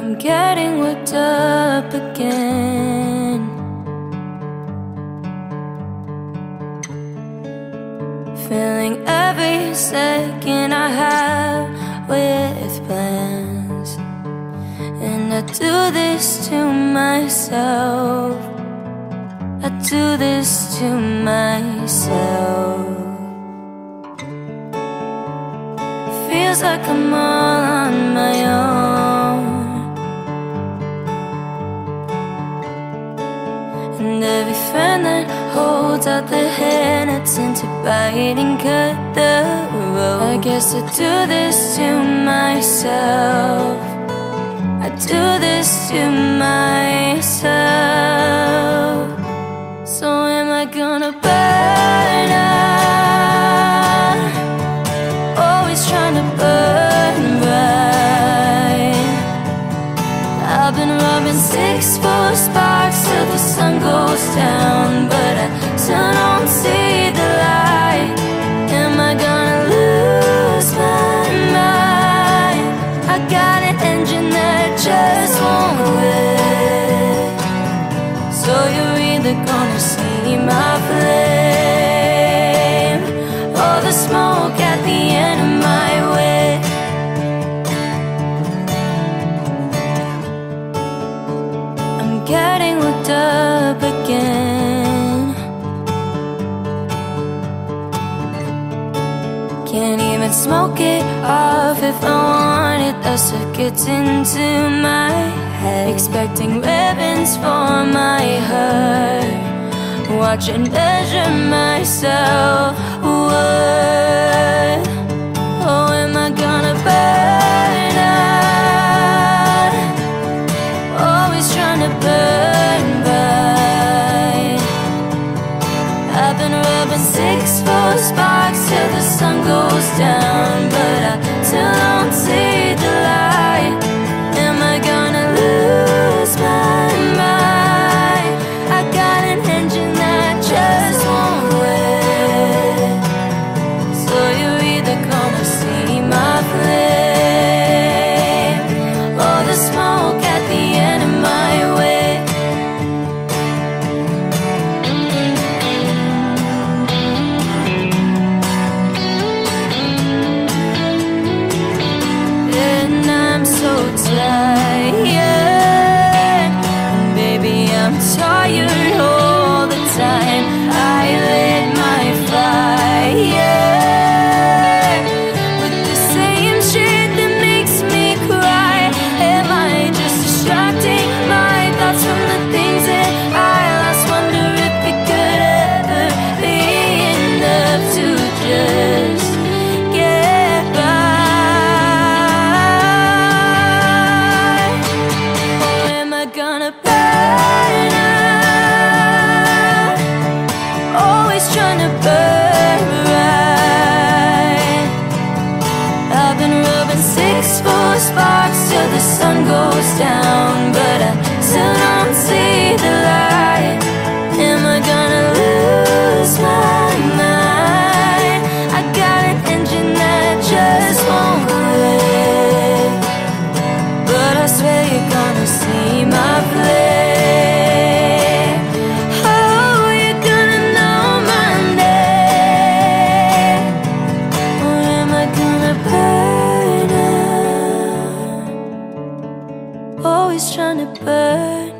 I'm getting worked up again. Filling every second I have with plans, and I do this to myself. I do this to myself. Feels like I'm all on my own, and every friend that holds out the hand I tend to bite and cut the road. I guess I do this to myself. I do this to myself. So am I gonna burn out? Always trying to burn bright. I've been rubbing 6 full sparks till the sun goes down, but I still don't see the light. Am I gonna lose my mind? I got an engine that just won't quit. So you're either gonna see my flame or the smoke at the end of my way. I'm getting worked up again. Can't even smoke it off if I want it. The stuff gets into my head. Expecting ribbons for my heart, watching measure myself. What? Oh, am I gonna burn out? Always trying to burn bright. I've been rubbing 6 full sparks till the sun goes down, but I still don't see the light. Am I gonna lose my mind? I got an engine that just won't quit. So you're either gonna see my flame or the smoke at the end of my way. And I'm so tired, baby, I'm tired all the time. I lit my fire with the same shit that makes me cry. Am I just distracting my thoughts from the things that I lost? Wonder if it could ever be enough to just get by. Or am I gonna burn out? Always trying to burn bright. I've been rubbing 6 full sparks till the sun goes down, but I still don't see the light. Am I gonna lose my mind? I got an engine that just won't quit, but I swear you're gonna see my flame. Oh, you're gonna know my name. Or am I gonna burn out? Always trying to burn